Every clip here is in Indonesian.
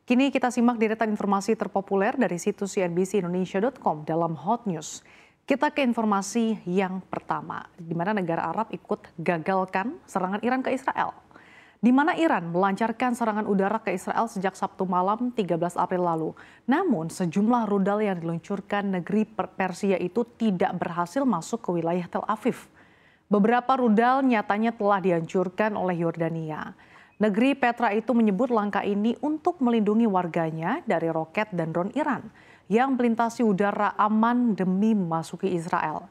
Kini kita simak deretan informasi terpopuler dari situs cnbcindonesia.com dalam Hot News. Kita ke informasi yang pertama, di mana negara Arab ikut gagalkan serangan Iran ke Israel. Di mana Iran melancarkan serangan udara ke Israel sejak Sabtu malam 13 April lalu. Namun sejumlah rudal yang diluncurkan negeri Persia itu tidak berhasil masuk ke wilayah Tel Aviv. Beberapa rudal nyatanya telah dihancurkan oleh Yordania. Negeri Petra itu menyebut langkah ini untuk melindungi warganya dari roket dan drone Iran yang melintasi udara aman demi memasuki Israel.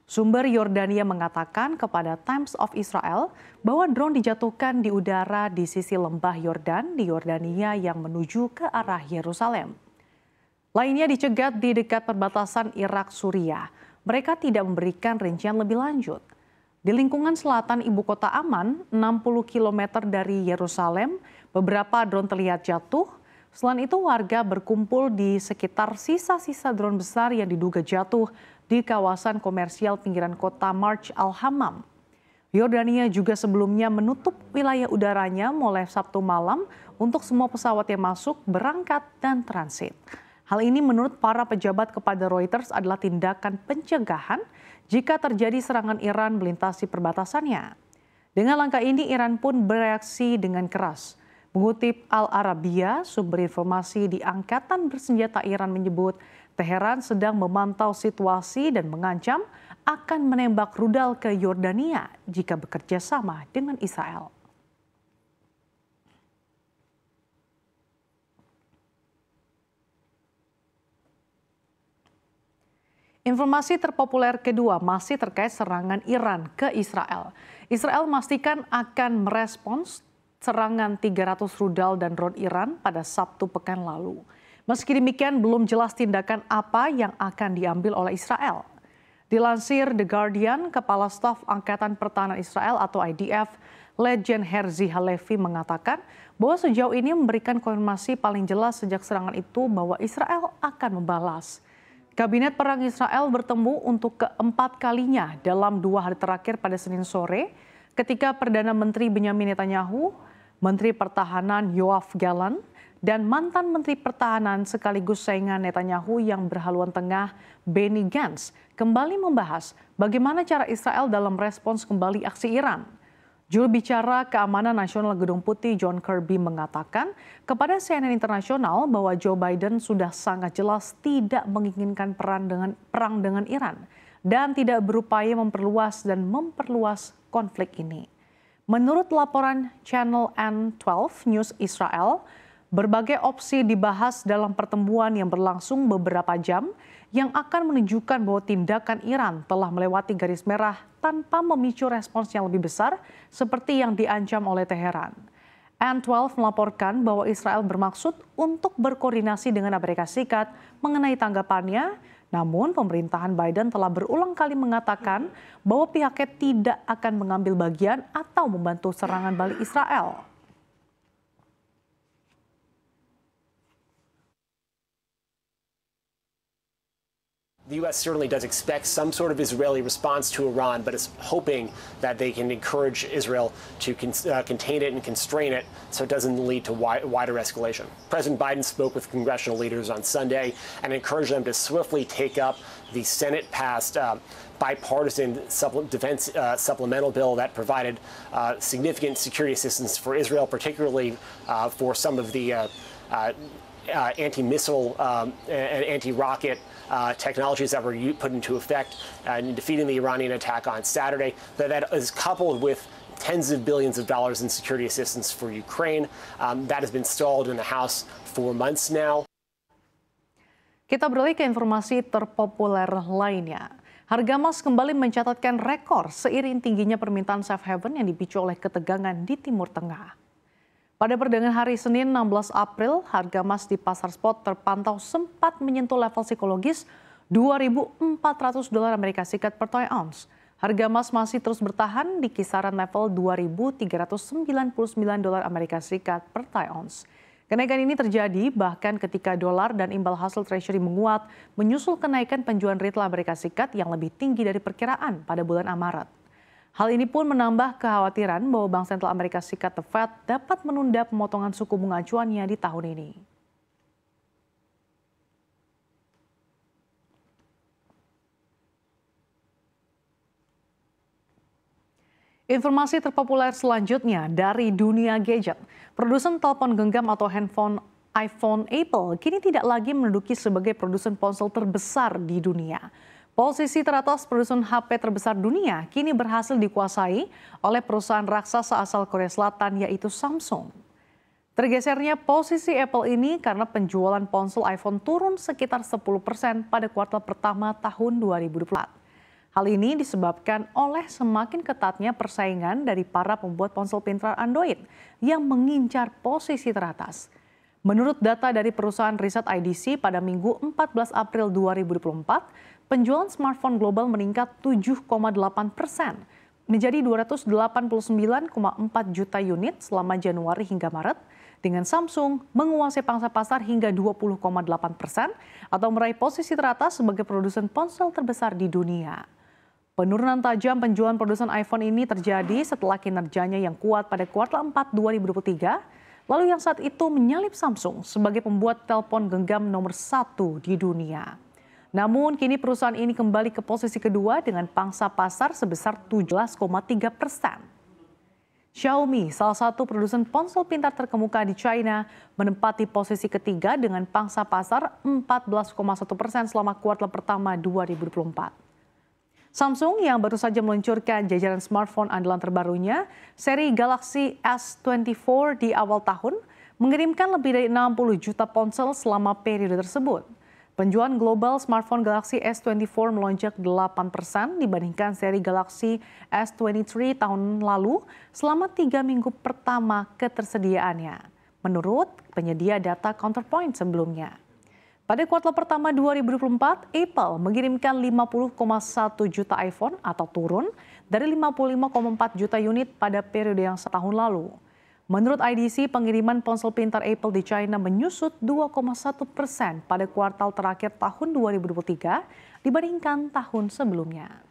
Sumber Yordania mengatakan kepada Times of Israel bahwa drone dijatuhkan di udara di sisi lembah Yordan di Yordania yang menuju ke arah Yerusalem. Lainnya dicegat di dekat perbatasan Irak-Suriah. Mereka tidak memberikan rincian lebih lanjut. Di lingkungan selatan ibu kota Aman, 60 km dari Yerusalem, beberapa drone terlihat jatuh. Selain itu, warga berkumpul di sekitar sisa-sisa drone besar yang diduga jatuh di kawasan komersial pinggiran kota Marj al-Hammam. Yordania juga sebelumnya menutup wilayah udaranya mulai Sabtu malam untuk semua pesawat yang masuk, berangkat, dan transit. Hal ini menurut para pejabat kepada Reuters adalah tindakan pencegahan jika terjadi serangan Iran melintasi perbatasannya. Dengan langkah ini, Iran pun bereaksi dengan keras. Mengutip Al-Arabiya, sumber informasi di Angkatan Bersenjata Iran menyebut Teheran sedang memantau situasi dan mengancam akan menembak rudal ke Yordania jika bekerja sama dengan Israel. Informasi terpopuler kedua masih terkait serangan Iran ke Israel. Israel memastikan akan merespons serangan 300 rudal dan drone Iran pada Sabtu pekan lalu. Meski demikian, belum jelas tindakan apa yang akan diambil oleh Israel. Dilansir The Guardian, Kepala Staf Angkatan Pertahanan Israel atau IDF, Legend Herzi Halevi mengatakan bahwa sejauh ini memberikan konfirmasi paling jelas sejak serangan itu bahwa Israel akan membalas. Kabinet Perang Israel bertemu untuk keempat kalinya dalam 2 hari terakhir pada Senin sore, ketika Perdana Menteri Benyamin Netanyahu, Menteri Pertahanan Yoav Gallant, dan mantan Menteri Pertahanan sekaligus saingan Netanyahu yang berhaluan tengah Benny Gantz kembali membahas bagaimana cara Israel dalam respons kembali aksi Iran. Juru bicara Keamanan Nasional Gedung Putih John Kirby mengatakan kepada CNN Internasional bahwa Joe Biden sudah sangat jelas tidak menginginkan perang dengan Iran dan tidak berupaya memperluas konflik ini. Menurut laporan Channel N12 News Israel, berbagai opsi dibahas dalam pertemuan yang berlangsung beberapa jam yang akan menunjukkan bahwa tindakan Iran telah melewati garis merah tanpa memicu respons yang lebih besar seperti yang diancam oleh Teheran. N12 melaporkan bahwa Israel bermaksud untuk berkoordinasi dengan Amerika Serikat mengenai tanggapannya, namun pemerintahan Biden telah berulang kali mengatakan bahwa pihaknya tidak akan mengambil bagian atau membantu serangan balik Israel. The U.S. certainly does expect some sort of Israeli response to Iran, but is hoping that they can encourage Israel to contain it and constrain it so it doesn't lead to wider escalation. President Biden spoke with congressional leaders on Sunday and encouraged them to swiftly take up the Senate-passed bipartisan defense supplemental bill that provided significant security assistance for Israel, particularly for some of the anti-missile and anti-rocket technologies that were put into effect in defeating the Iranian attack on Saturday. That is coupled with tens of billions of dollars in security assistance for Ukraine. That has been stalled in the House for months now. Kita beralih ke informasi terpopuler lainnya. Harga emas kembali mencatatkan rekor seiring tingginya permintaan safe haven yang dipicu oleh ketegangan di Timur Tengah. Pada perdagangan hari Senin 16 April, harga emas di pasar spot terpantau sempat menyentuh level psikologis $2.400 Amerika Serikat per troy ounce. Harga emas masih terus bertahan di kisaran level $2.399 Amerika Serikat per troy ounce. Kenaikan ini terjadi bahkan ketika dolar dan imbal hasil treasury menguat menyusul kenaikan penjualan retail Amerika Serikat yang lebih tinggi dari perkiraan pada bulan Maret. Hal ini pun menambah kekhawatiran bahwa Bank Sentral Amerika Serikat The Fed dapat menunda pemotongan suku bunga acuannya di tahun ini. Informasi terpopuler selanjutnya dari dunia gadget. Produsen telepon genggam atau handphone iPhone Apple kini tidak lagi menduduki sebagai produsen ponsel terbesar di dunia. Posisi teratas produsen HP terbesar dunia kini berhasil dikuasai oleh perusahaan raksasa asal Korea Selatan yaitu Samsung. Tergesernya posisi Apple ini karena penjualan ponsel iPhone turun sekitar 10% pada kuartal pertama tahun 2024. Hal ini disebabkan oleh semakin ketatnya persaingan dari para pembuat ponsel pintar Android yang mengincar posisi teratas. Menurut data dari perusahaan riset IDC pada Minggu 14 April 2024, penjualan smartphone global meningkat 7,8% menjadi 289,4 juta unit selama Januari hingga Maret, dengan Samsung menguasai pangsa pasar hingga 20,8% atau meraih posisi teratas sebagai produsen ponsel terbesar di dunia. Penurunan tajam penjualan produsen iPhone ini terjadi setelah kinerjanya yang kuat pada kuartal 4 2023, lalu yang saat itu menyalip Samsung sebagai pembuat telepon genggam nomor 1 di dunia. Namun kini perusahaan ini kembali ke posisi kedua dengan pangsa pasar sebesar 17,3%. Xiaomi, salah satu produsen ponsel pintar terkemuka di China, menempati posisi ketiga dengan pangsa pasar 14,1% selama kuartal pertama 2024. Samsung yang baru saja meluncurkan jajaran smartphone andalan terbarunya, seri Galaxy S24 di awal tahun, mengirimkan lebih dari 60 juta ponsel selama periode tersebut. Penjualan global smartphone Galaxy S24 melonjak 8% dibandingkan seri Galaxy S23 tahun lalu selama 3 minggu pertama ketersediaannya, menurut penyedia data Counterpoint sebelumnya. Pada kuartal pertama 2024, Apple mengirimkan 50,1 juta iPhone atau turun dari 55,4 juta unit pada periode yang setahun lalu. Menurut IDC, pengiriman ponsel pintar Apple di China menyusut 2,1% pada kuartal terakhir tahun 2023 dibandingkan tahun sebelumnya.